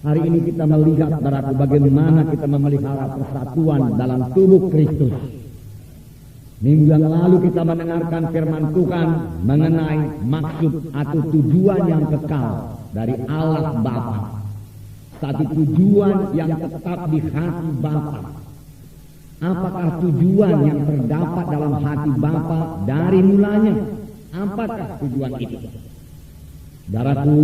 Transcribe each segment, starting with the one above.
Hari ini kita melihat saudaraku bagaimana kita memelihara persatuan dalam tubuh Kristus. Minggu yang lalu kita mendengarkan firman Tuhan mengenai maksud atau tujuan yang kekal dari Allah Bapa. Satu tujuan yang tetap di hati Bapa. Apakah tujuan yang terdapat dalam hati Bapa dari mulanya? Apakah tujuan itu? Saudaraku,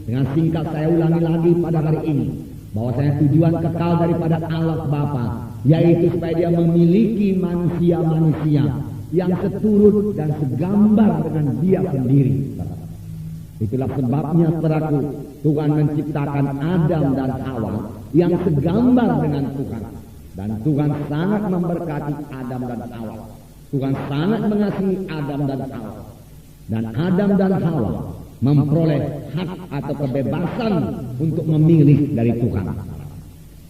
dengan singkat saya ulangi lagi pada hari ini bahwasanya tujuan kekal daripada Allah Bapa yaitu supaya Dia memiliki manusia-manusia yang seturut dan segambar dengan Dia sendiri. Itulah sebabnya saudaraku, Tuhan menciptakan Adam dan Hawa yang segambar dengan Tuhan. Dan Tuhan sangat memberkati Adam dan Hawa. Tuhan sangat mengasihi Adam dan Hawa. Dan Adam dan Hawa memperoleh hak atau kebebasan untuk memilih dari Tuhan.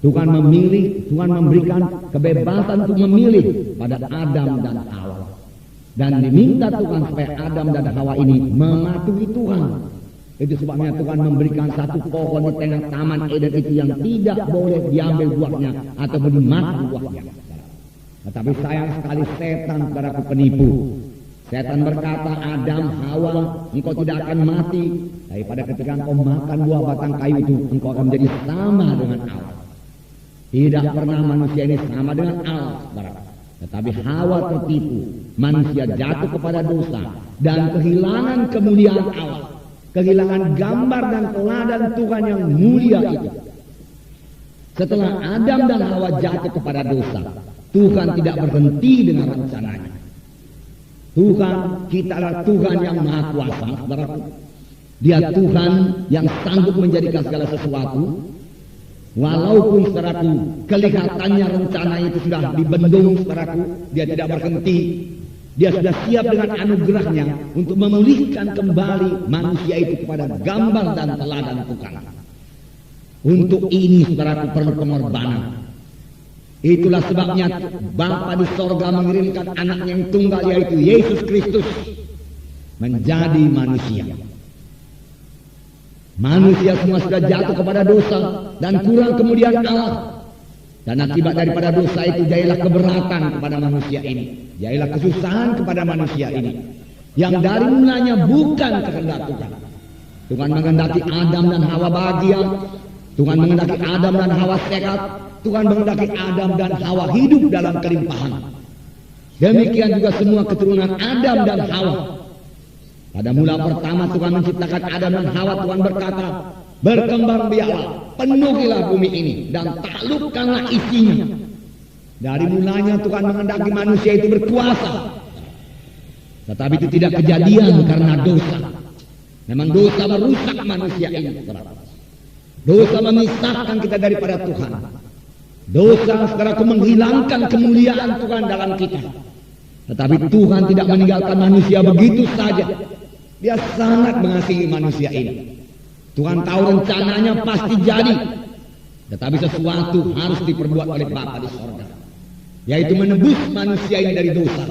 Tuhan memilih, Tuhan memberikan kebebasan untuk memilih pada Adam dan Hawa. Dan diminta Tuhan supaya Adam dan Hawa ini mematuhi Tuhan. Itu sebabnya Tuhan memberikan satu pohon di tengah taman Eden itu yang tidak boleh diambil buahnya atau dimakan buahnya. Tetapi sayang sekali setan, saudaraku, penipu. Setan berkata, Adam, Hawa, engkau tidak akan mati. Daripada ketika engkau makan buah batang kayu itu, engkau akan menjadi sama dengan Allah. Tidak pernah manusia ini sama dengan Allah, saudara. Tetapi Hawa tertipu. Manusia jatuh kepada dosa dan kehilangan kemuliaan Allah. Kehilangan gambar dan teladan Tuhan yang mulia itu. Setelah Adam dan Hawa jatuh kepada dosa, Tuhan tidak berhenti dengan rencananya. Tuhan, kita adalah Tuhan yang maha kuasa, saudaraku. Dia Tuhan yang sanggup menjadikan segala sesuatu. Walaupun, saudaraku, kelihatannya rencana itu sudah dibendung, saudaraku, dia tidak berhenti. Dia sudah siap dengan anugerahnya untuk memulihkan kembali manusia itu kepada gambar dan teladan Tuhan. Untuk ini, saudaraku, perlu pengorbanan. Itulah sebabnya Bapa di sorga mengirimkan anaknya yang tunggal, yaitu Yesus Kristus, menjadi manusia. Manusia semua sudah jatuh kepada dosa dan kurang kemuliaan Allah. Dan akibat daripada dosa itu jadilah keberatan kepada manusia ini. Jadilah kesusahan kepada manusia ini. Yang dari mulanya bukan kehendak Tuhan. Tuhan menghendaki Adam dan Hawa bahagia. Tuhan menghendaki Adam dan Hawa sehat. Tuhan menghendaki Adam dan Hawa hidup dalam kelimpahan. Demikian juga semua keturunan Adam dan Hawa. Pada mula pertama Tuhan menciptakan Adam dan Hawa, Tuhan berkata, berkembang biaklah, penuhilah bumi ini dan taklukkanlah isinya. Dari mulanya Tuhan menghendaki manusia itu berkuasa. Tetapi itu tidak kejadian karena dosa. Memang dosa merusak manusia ini. Dosa memisahkan kita daripada Tuhan. Dosa, saudaraku, menghilangkan kemuliaan Tuhan dalam kita. Tetapi Tuhan tidak meninggalkan manusia begitu saja. Dia sangat mengasihi manusia ini. Tuhan tahu rencananya pasti jadi. Tetapi sesuatu harus diperbuat oleh Bapa di sorga, yaitu menebus manusia ini dari dosa.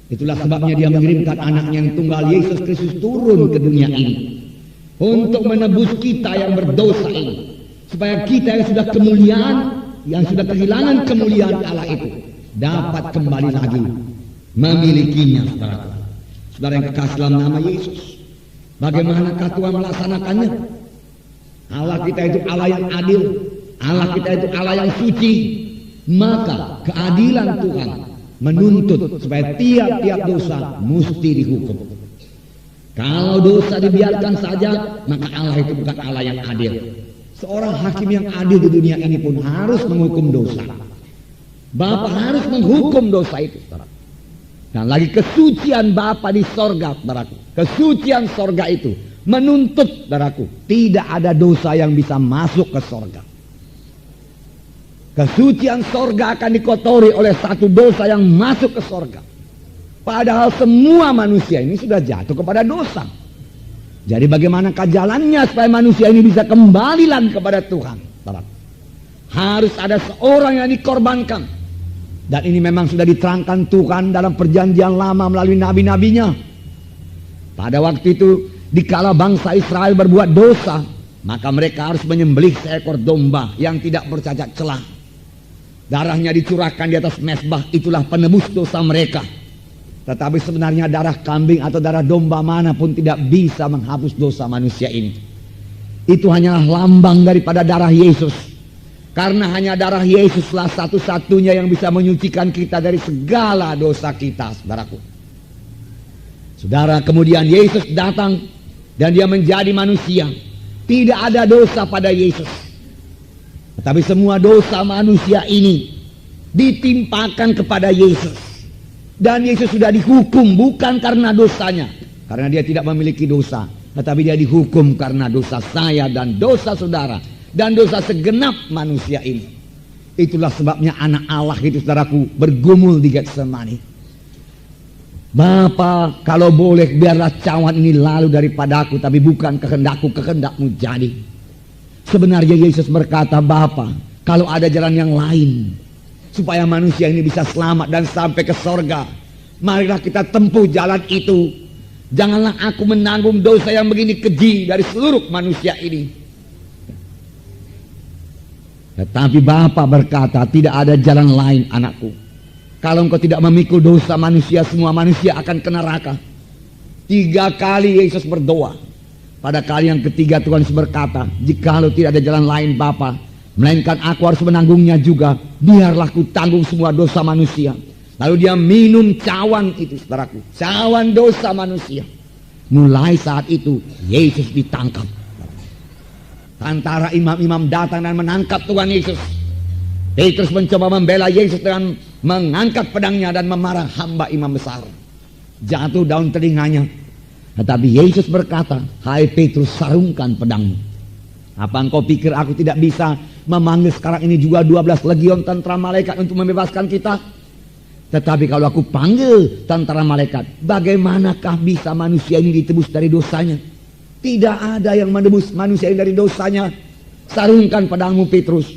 Itulah sebabnya Dia mengirimkan anaknya yang tunggal, Yesus Kristus, turun ke dunia ini untuk menebus kita yang berdosa ini, supaya kita yang sudah kemuliaan, yang sudah kehilangan kemuliaan Allah itu, dapat kembali lagi memilikinya. Saudara yang kekasih dalam nama Yesus, bagaimanakah Tuhan melaksanakannya? Allah kita itu Allah yang adil, Allah kita itu Allah yang suci. Maka keadilan Tuhan menuntut supaya tiap-tiap dosa mesti dihukum. Kalau dosa dibiarkan saja, maka Allah itu bukan Allah yang adil. Seorang hakim yang adil di dunia ini pun harus menghukum dosa. Bapa harus menghukum dosa itu. Dan lagi kesucian Bapa di sorga, saudaraku. Kesucian sorga itu menuntut, saudaraku, tidak ada dosa yang bisa masuk ke sorga. Kesucian sorga akan dikotori oleh satu dosa yang masuk ke sorga. Padahal semua manusia ini sudah jatuh kepada dosa. Jadi bagaimanakah jalannya supaya manusia ini bisa kembali lagi kepada Tuhan? Harus ada seorang yang dikorbankan. Dan ini memang sudah diterangkan Tuhan dalam perjanjian lama melalui nabi-nabinya. Pada waktu itu, dikala bangsa Israel berbuat dosa, maka mereka harus menyembelih seekor domba yang tidak bercacat celah. Darahnya dicurahkan di atas mezbah, itulah penebus dosa mereka. Tetapi sebenarnya darah kambing atau darah domba manapun tidak bisa menghapus dosa manusia ini. Itu hanyalah lambang daripada darah Yesus. Karena hanya darah Yesuslah satu-satunya yang bisa menyucikan kita dari segala dosa kita, saudaraku. Saudara, kemudian Yesus datang dan dia menjadi manusia. Tidak ada dosa pada Yesus. Tetapi semua dosa manusia ini ditimpakan kepada Yesus. Dan Yesus sudah dihukum bukan karena dosanya, karena dia tidak memiliki dosa. Tetapi dia dihukum karena dosa saya dan dosa saudara. Dan dosa segenap manusia ini. Itulah sebabnya anak Allah itu, saudaraku, bergumul di Getsemani. Bapa, kalau boleh biarlah cawan ini lalu daripadaku, tapi bukan kehendakku, kehendakmu jadi. Sebenarnya Yesus berkata, Bapa, kalau ada jalan yang lain supaya manusia ini bisa selamat dan sampai ke sorga, marilah kita tempuh jalan itu. Janganlah aku menanggung dosa yang begini keji dari seluruh manusia ini. Tetapi Bapa berkata, tidak ada jalan lain, anakku. Kalau engkau tidak memikul dosa manusia, semua manusia akan ke neraka. 3 kali Yesus berdoa. Pada kali yang ketiga Tuhan Yesus berkata, jikalau tidak ada jalan lain Bapa, melainkan aku harus menanggungnya juga, biarlah ku tanggung semua dosa manusia. Lalu dia minum cawan itu, saudaraku, cawan dosa manusia. Mulai saat itu Yesus ditangkap. Antara imam-imam datang dan menangkap Tuhan Yesus. Petrus mencoba membela Yesus dengan mengangkat pedangnya dan memarah hamba imam besar. Jatuh daun telinganya. Tetapi Yesus berkata, hai Petrus, sarungkan pedangmu. Apa engkau pikir aku tidak bisa memanggil sekarang ini juga 12 legion tentara malaikat untuk membebaskan kita? Tetapi kalau aku panggil tentara malaikat, bagaimanakah bisa manusia ini ditebus dari dosanya? Tidak ada yang menebus manusia ini dari dosanya. Sarungkan pedangmu, Petrus.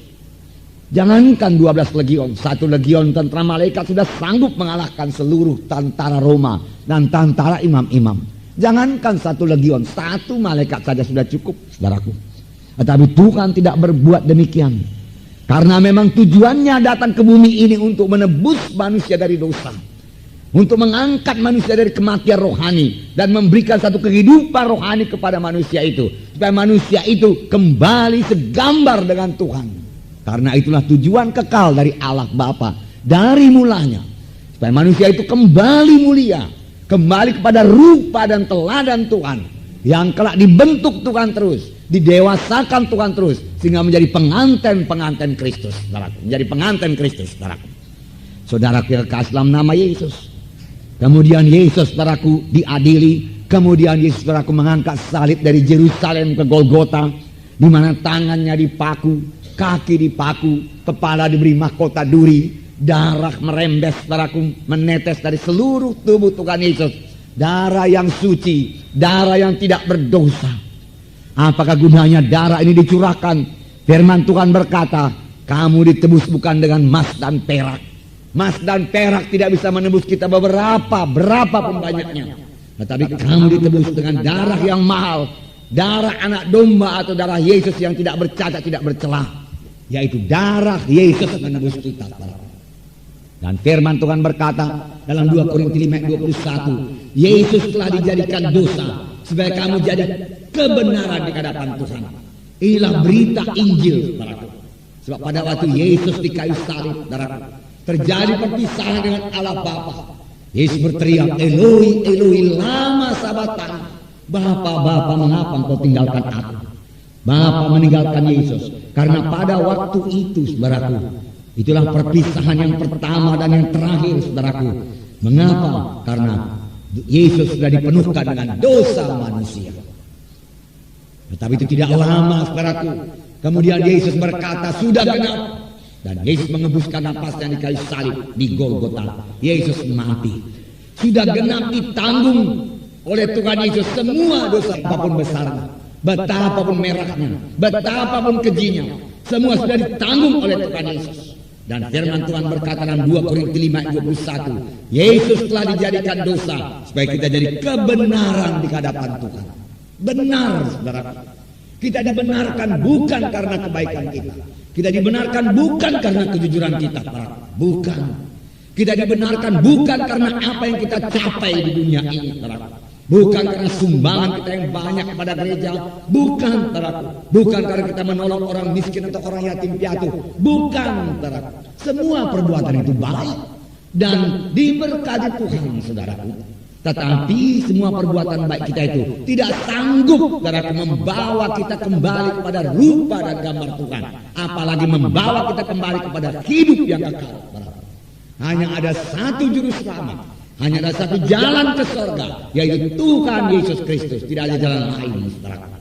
Jangankan 12 legion, 1 legion tentara malaikat sudah sanggup mengalahkan seluruh tentara Roma dan tentara imam-imam. Jangankan 1 legion, 1 malaikat saja sudah cukup, saudaraku. Tetapi Tuhan tidak berbuat demikian. Karena memang tujuannya datang ke bumi ini untuk menebus manusia dari dosa. Untuk mengangkat manusia dari kematian rohani dan memberikan satu kehidupan rohani kepada manusia itu, supaya manusia itu kembali segambar dengan Tuhan. Karena itulah tujuan kekal dari Allah Bapa dari mulanya, supaya manusia itu kembali mulia, kembali kepada rupa dan teladan Tuhan yang kelak dibentuk Tuhan terus, didewasakan Tuhan terus, sehingga menjadi pengantin Kristus, saudaraku. Menjadi pengantin Kristus, saudaraku. Saudara kekasih dalam nama Yesus. Kemudian Yesus, saudaraku, diadili. Kemudian Yesus, saudaraku, mengangkat salib dari Yerusalem ke Golgota, di mana tangannya dipaku, kaki dipaku, kepala diberi mahkota duri, darah merembes, saudaraku, menetes dari seluruh tubuh Tuhan Yesus. Darah yang suci, darah yang tidak berdosa. Apakah gunanya darah ini dicurahkan? Firman Tuhan berkata, kamu ditebus bukan dengan emas dan perak. Emas dan perak tidak bisa menebus kita berapapun banyaknya. Tetapi kamu ditebus dengan darah yang mahal, darah anak domba atau darah Yesus yang tidak bercacat, tidak bercelah, yaitu darah Yesus menebus kita. Dan firman Tuhan berkata dalam 2 Korintus 5:21, Yesus telah dijadikan dosa supaya kamu jadi kebenaran di hadapan Tuhan. Inilah berita Injil, saudaraku. Sebab pada waktu Yesus di kayu salib, saudaraku, terjadi perpisahan dengan Allah Bapa. Yesus berteriak, Eloi, Eloi, lama sabachthani. Bapa, mengapa engkau tinggalkan aku? Bapa meninggalkan Yesus karena pada waktu itu, saudaraku, itulah perpisahan yang pertama dan yang terakhir, saudaraku. Mengapa? Karena Yesus sudah dipenuhkan dengan dosa manusia. Tetapi itu tidak lama, saudaraku. Kemudian Yesus berkata, sudah genap. Dan Yesus mengembuskan napasnya di kayu salib di Golgota. Yesus mati. Sudah genap ditanggung oleh Tuhan Yesus semua dosa, apapun besarnya, betapapun merahnya, betapapun kejinya, semua sudah ditanggung oleh Tuhan Yesus. Dan firman Tuhan berkata dalam 2 Korintus 5:21, Yesus telah dijadikan dosa supaya kita jadi kebenaran di hadapan Tuhan. Benar, saudara. Kita dibenarkan bukan karena kebaikan kita. Kita dibenarkan bukan karena kejujuran kita, saudaraku. Bukan. Kita dibenarkan bukan karena apa yang kita capai di dunia ini, saudaraku. Bukan karena sumbangan kita yang banyak kepada gereja. Bukan, saudaraku. Bukan karena kita menolong orang miskin atau orang yatim piatu. Bukan, saudaraku. Semua perbuatan itu baik dan diberkati Tuhan, saudaraku. Tetapi semua perbuatan baik kita itu tidak sanggup, saudaraku, membawa kita kembali kepada rupa dan gambar Tuhan. Apalagi membawa kita kembali kepada hidup yang kekal, saudaraku. Hanya ada satu juru selamat, hanya ada satu jalan ke surga, yaitu Tuhan Yesus Kristus. Tidak ada jalan lain, saudaraku.